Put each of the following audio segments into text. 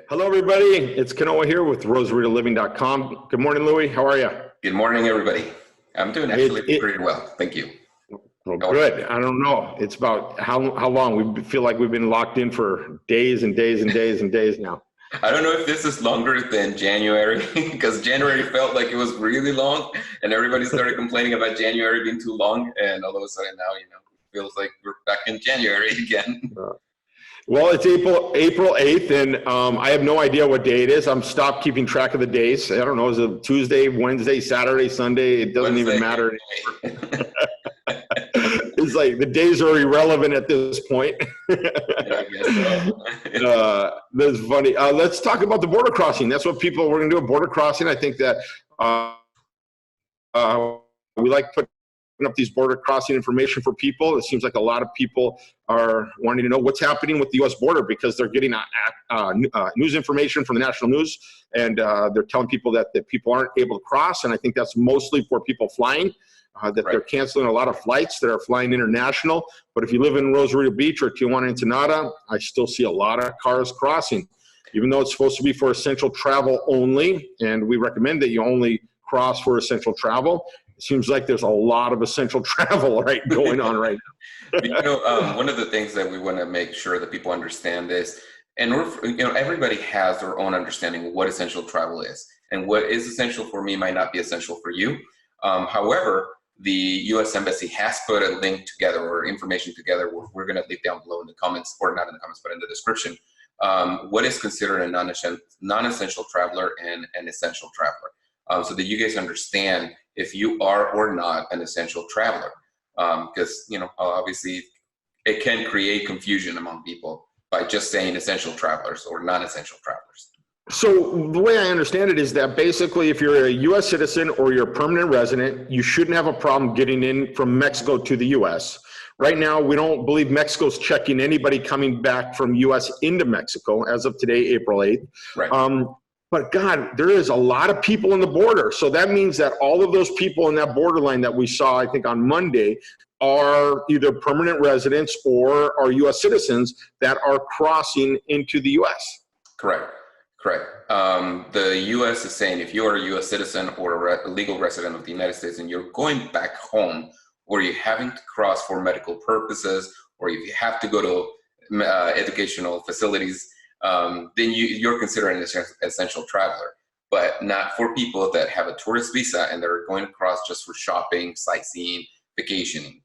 Hello, everybody. It's Kanoa here with RosaritoLiving.com. Good morning, Louis. How are you? Good morning, everybody. I'm doing actually pretty well. Thank you. Well, good. I don't know. It's about how long? We feel like we've been locked in for days and days and days and days now. I don't know if this is longer than January because January felt like it was really long and everybody started complaining about January being too long. And all of a sudden now, it feels like we're back in January again. Well, it's April 8th, and I have no idea what day it is. I'm stopped keeping track of the days. I don't know, is it Tuesday, Wednesday, Saturday, Sunday? It doesn't even matter anymore. It's like the days are irrelevant at this point. I guess so. That's funny. Let's talk about the border crossing. That's what we're going to do, a border crossing. I think that we like putting up these border crossing information for people. It seems like a lot of people are wanting to know what's happening with the U.S. border because they're getting news information from the national news, and they're telling people that people aren't able to cross, and I think that's mostly for people flying, that They're canceling a lot of flights that are flying international. But if you live in Rosarito Beach or Tijuana, Ensenada, I still see a lot of cars crossing, even though it's supposed to be for essential travel only, and we recommend that you only cross for essential travel. It seems like there's a lot of essential travel going on right now. One of the things that we want to make sure that people understand is, and everybody has their own understanding of what essential travel is, and what is essential for me might not be essential for you. However, the U.S. Embassy has put a link together or information together. We're going to leave down below in the comments, or not in the comments, but in the description, what is considered a non-essential traveler and an essential traveler, so that you guys understand if you are or not an essential traveler, because obviously it can create confusion among people by just saying essential travelers or non-essential travelers. So the way I understand it is that basically if you're a U.S. citizen or you're a permanent resident, you shouldn't have a problem getting in from Mexico to the U.S. Right now, we don't believe Mexico's checking anybody coming back from U.S. into Mexico as of today, April 8th. Right. But God, there is a lot of people on the border. So that means that all of those people in that borderline that we saw, I think on Monday, are either permanent residents or are U.S. citizens that are crossing into the U.S. Correct. The U.S. is saying if you are a U.S. citizen or a legal resident of the United States and you're going back home, or you're having to cross for medical purposes, or if you have to go to educational facilities, then you're considered an essential traveler, but not for people that have a tourist visa and they're going across just for shopping, sightseeing, vacationing.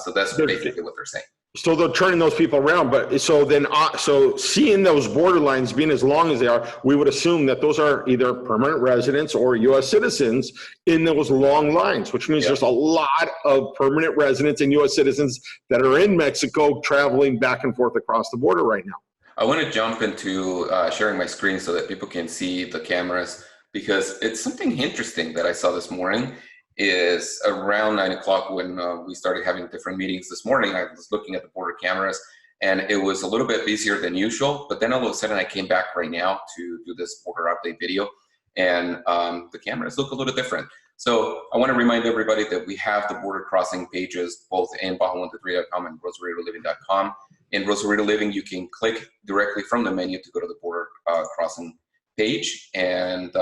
So that's basically what they're saying. So they're turning those people around, but so seeing those borderlines being as long as they are, we would assume that those are either permanent residents or U.S. citizens in those long lines, which means there's a lot of permanent residents and U.S. citizens that are in Mexico traveling back and forth across the border right now. I want to jump into sharing my screen so that people can see the cameras, because it's something interesting that I saw this morning. Is around 9 o'clock when we started having different meetings this morning. I was looking at the border cameras and it was a little bit busier than usual, but then all of a sudden I came back right now to do this border update video, and the cameras look a little different. So I want to remind everybody that we have the border crossing pages both in Baja123.com and RosaritoLiving.com. In Rosarito Living, you can click directly from the menu to go to the border crossing page, and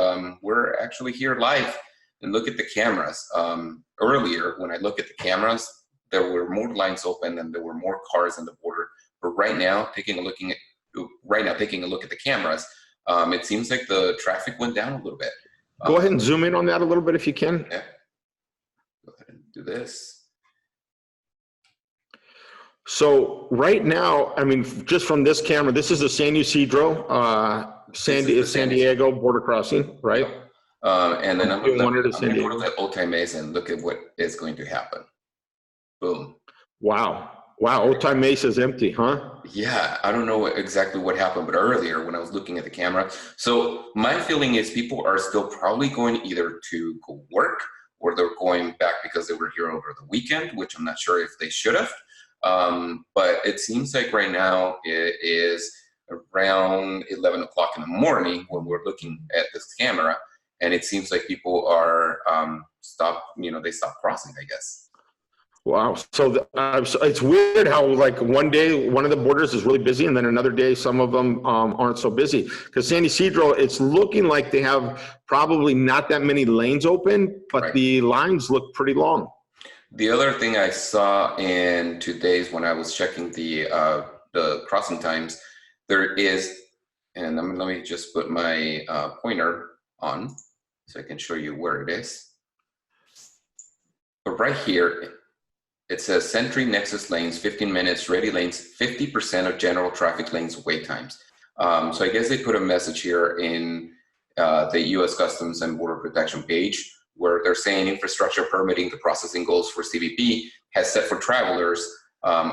we're actually here live. And look at the cameras. Earlier, when I look at the cameras, there were more lines open and there were more cars on the border. But right now, taking a look at the cameras, it seems like the traffic went down a little bit. Go ahead and zoom in on that a little bit if you can. Yeah. Go ahead and do this. So right now, I mean, just from this camera, this is the San Ysidro, San Diego border crossing, right? Yep. And then I'm going to go to the Otay Mesa and look at what is going to happen. Boom. Wow. Otay Mesa is empty, huh? Yeah, I don't know exactly what happened, but earlier when I was looking at the camera. So my feeling is people are still probably going either to go work or they're going back because they were here over the weekend, which I'm not sure if they should have. But it seems like right now it is around 11 o'clock in the morning when we're looking at this camera. And it seems like people are they stopped crossing, I guess. Wow. So it's weird how like one day, one of the borders is really busy and then another day, some of them aren't so busy. Because San Ysidro, it's looking like they have probably not that many lanes open, but Right. the lines look pretty long. The other thing I saw in 2 days when I was checking the crossing times, there is, and let me just put my pointer on so I can show you where it is. But right here, it says Sentry Nexus lanes, 15 minutes, ready lanes, 50% of general traffic lanes wait times. So I guess they put a message here in the U.S. Customs and Border Protection page where they're saying infrastructure permitting, the processing goals for CBP has set for travelers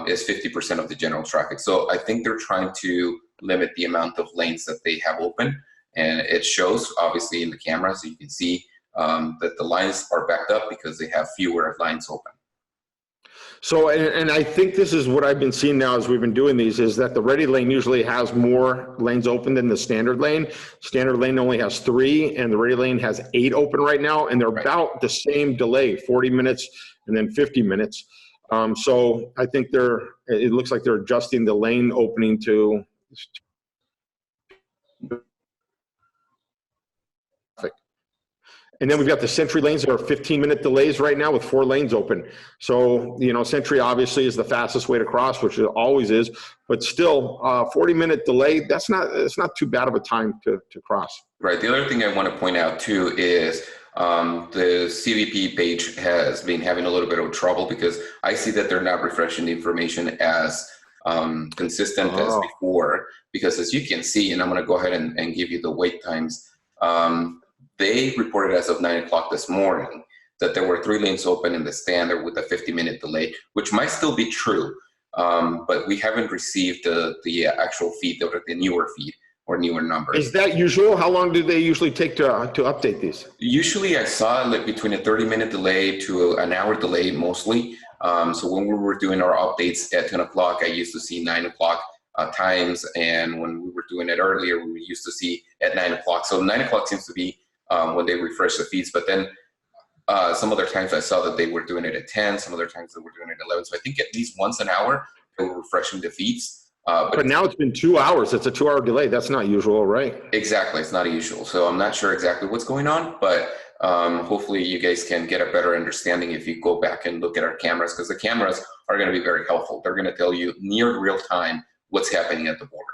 is 50% of the general traffic. So I think they're trying to limit the amount of lanes that they have open. And it shows obviously in the camera, so you can see that the lines are backed up because they have fewer lines open. So, and I think this is what I've been seeing now as we've been doing these, is that the ready lane usually has more lanes open than the standard lane. Standard lane only has 3 and the ready lane has 8 open right now, and they're about the same delay, 40 minutes and then 50 minutes. So I think it looks like they're adjusting the lane opening to And then we've got the Sentry lanes that are 15-minute delays right now with 4 lanes open. So, you know, Sentry obviously is the fastest way to cross, which it always is, but still 40-minute delay, it's not too bad of a time to cross. Right. The other thing I want to point out too is the CBP page has been having a little bit of trouble because I see that they're not refreshing the information as consistent as before, because as you can see, and I'm going to go ahead and give you the wait times, they reported as of 9 o'clock this morning that there were 3 lanes open in the standard with a 50-minute delay, which might still be true, but we haven't received the actual feed, the newer feed or newer numbers. Is that usual? How long do they usually take to update these? Usually I saw like between a 30-minute delay to an hour delay mostly. So when we were doing our updates at 10 o'clock, I used to see 9 o'clock times, and when we were doing it earlier, we used to see at 9 o'clock. So 9 o'clock seems to be when they refresh the feeds, but then some other times I saw that they were doing it at 10, some other times they were doing it at 11. So I think at least once an hour they were refreshing the feeds. But now it's been 2 hours. It's a 2-hour delay. That's not usual, right? Exactly. It's not usual. So I'm not sure exactly what's going on, but hopefully you guys can get a better understanding if you go back and look at our cameras, because the cameras are going to be very helpful. They're going to tell you near real time what's happening at the border.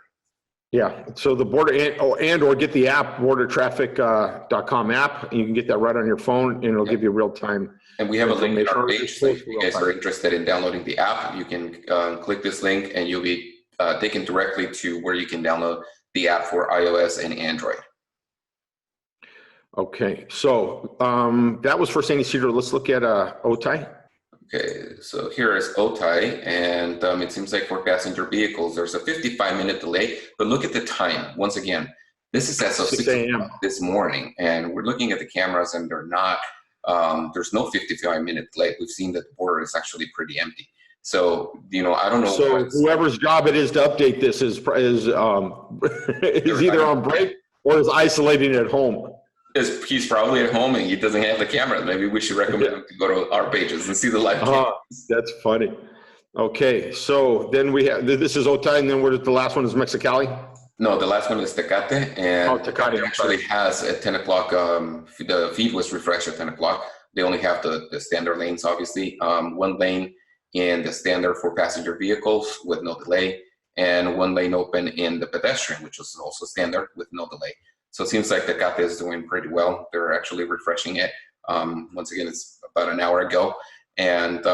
Yeah, so the border or get the app, bordertraffic.com app, and you can get that right on your phone, and it'll give you real time. And we have a link on our page, so if you guys are interested in downloading the app, you can click this link and you'll be taken directly to where you can download the app for iOS and Android. Okay, so that was for San Ysidro. Let's look at Otay. Okay, so here is Otay, and it seems like for passenger vehicles, there's a 55-minute delay, but look at the time. Once again, this is as of 6 a.m. this morning, and we're looking at the cameras, and they're not, there's no 55-minute delay. We've seen that the border is actually pretty empty. So, you know, I don't know. So whoever's job it is to update this is either on break or is isolating at home. He's probably at home and he doesn't have the camera. Maybe we should recommend him to go to our pages and see the live cameras. That's funny. Okay, so then we have, this is Otay, and then the last one is Mexicali? No, the last one is Tecate, and Tecate actually has at 10 o'clock, the feed was refreshed at 10 o'clock. They only have the standard lanes, obviously. 1 lane in the standard for passenger vehicles with no delay, and 1 lane open in the pedestrian, which is also standard with no delay. So it seems like Tecate is doing pretty well. They're actually refreshing it. Once again, it's about an hour ago, and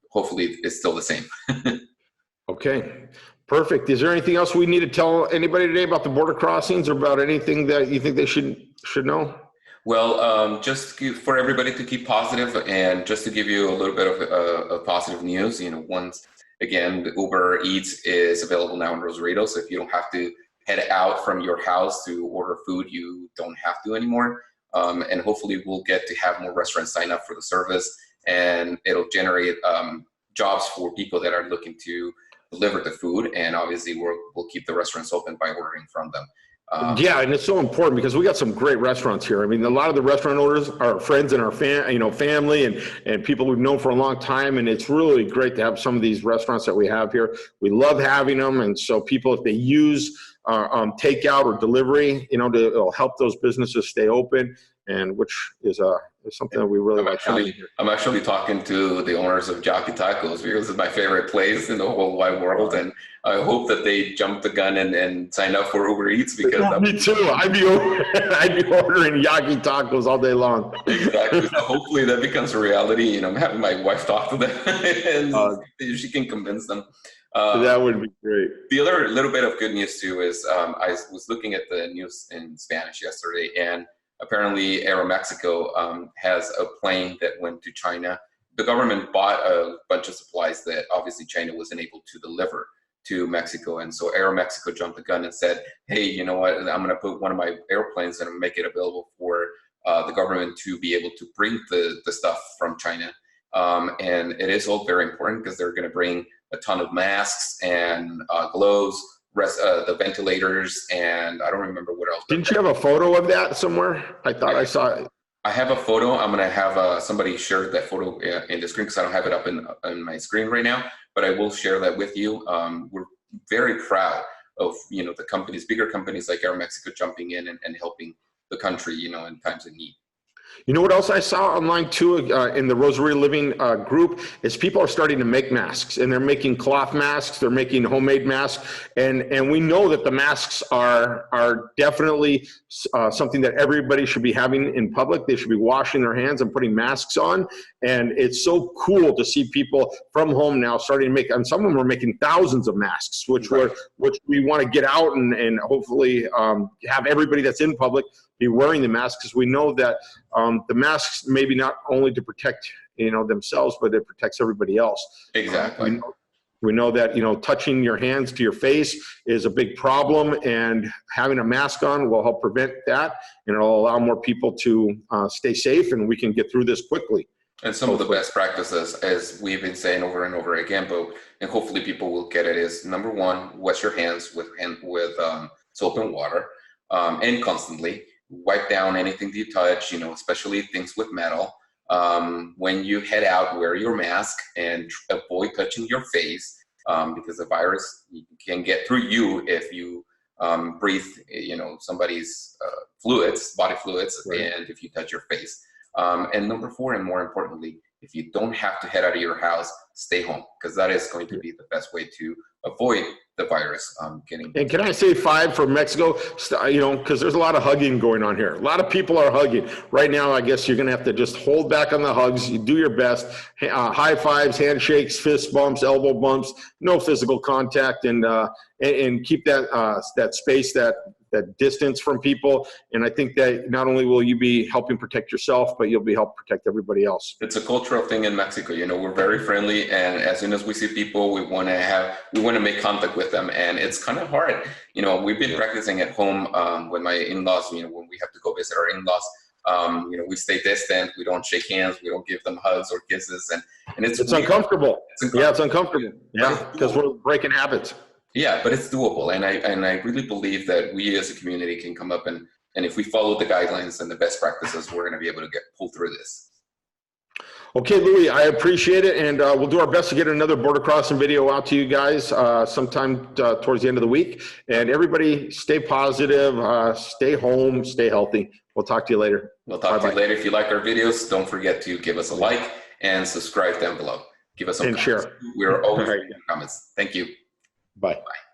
hopefully it's still the same. Okay, perfect. Is there anything else we need to tell anybody today about the border crossings or about anything that you think they should know? Well, just for everybody to keep positive, and just to give you a little bit of positive news, you know, once again, the Uber Eats is available now in Rosarito, so if you don't have to head out from your house to order food, you don't have to anymore. And hopefully we'll get to have more restaurants sign up for the service, and it'll generate jobs for people that are looking to deliver the food. And obviously we'll keep the restaurants open by ordering from them. Yeah, and it's so important because we got some great restaurants here. I mean, a lot of the restaurant owners are friends and our family and people we've known for a long time. And it's really great to have some of these restaurants that we have here. We love having them. And so people, if they use takeout or delivery, it'll help those businesses stay open, and which is something that we really like having here. I'm actually talking to the owners of Jockey Tacos because it's my favorite place in the whole wide world, and I hope that they jump the gun and sign up for Uber Eats because me too. I'd be ordering Yaki tacos all day long. Exactly. So hopefully that becomes a reality. I'm having my wife talk to them and she can convince them. That would be great. The other little bit of good news too is I was looking at the news in Spanish yesterday, and apparently Aeromexico has a plane that went to China. The government bought a bunch of supplies that obviously China wasn't able to deliver to Mexico. And so Aeromexico jumped the gun and said, hey, you know what, I'm going to put one of my airplanes and make it available for the government to be able to bring the stuff from China. And it is all very important because they're going to bring a ton of masks and gloves, the ventilators, and I don't remember what else. Didn't you have a photo of that somewhere? I thought I saw it. I have a photo. I'm going to have somebody share that photo in the screen because I don't have it up in my screen right now, but I will share that with you. We're very proud of, the companies, bigger companies like Aeromexico jumping in and helping the country, in times of need. You know what else I saw online too in the Rosarito Living group is people are starting to make masks, and they're making cloth masks, they're making homemade masks, and we know that the masks are definitely something that everybody should be having in public. They should be washing their hands and putting masks on, and it's so cool to see people from home now starting to make, and some of them are making thousands of masks, which we want to get out and hopefully have everybody that's in public be wearing the masks, because we know that the masks maybe not only to protect themselves, but it protects everybody else. Exactly. We know that touching your hands to your face is a big problem, and having a mask on will help prevent that, and it'll allow more people to stay safe, and we can get through this quickly. And some of the best practices, as we've been saying over and over again, and hopefully people will get it, is number one, wash your hands with soap and water, and constantly. Wipe down anything that you touch, especially things with metal. When you head out, wear your mask and avoid touching your face, because the virus can get through you if you breathe, somebody's body fluids, right. And if you touch your face. And number four, and more importantly, if you don't have to head out of your house, stay home, because that is going to be the best way to avoid the virus getting. And can I say 5 for Mexico? Because there's a lot of hugging going on here. A lot of people are hugging right now. I guess you're going to have to just hold back on the hugs. You do your best. High fives, handshakes, fist bumps, elbow bumps. No physical contact, and keep that space, that distance from people. And I think that not only will you be helping protect yourself, but you'll be helping protect everybody else. It's a cultural thing in Mexico. We're very friendly, and as soon as we see people, we want to make contact with them, and it's kind of hard. We've been practicing at home with my in-laws. When we have to go visit our in-laws, we stay distant. We don't shake hands. We don't give them hugs or kisses, and it's uncomfortable. Yeah, it's uncomfortable. Yeah, because we're breaking habits. Yeah, but it's doable, and I really believe that we as a community can come up and if we follow the guidelines and the best practices, we're going to be able to pull through this. Okay, Louis, I appreciate it, and we'll do our best to get another border crossing video out to you guys sometime towards the end of the week. And everybody, stay positive, stay home, stay healthy. We'll talk to you later. We'll talk to you later. If you like our videos, don't forget to give us a like and subscribe down below. Give us some comments. Share. We're always reading comments. Thank you. Bye. Bye.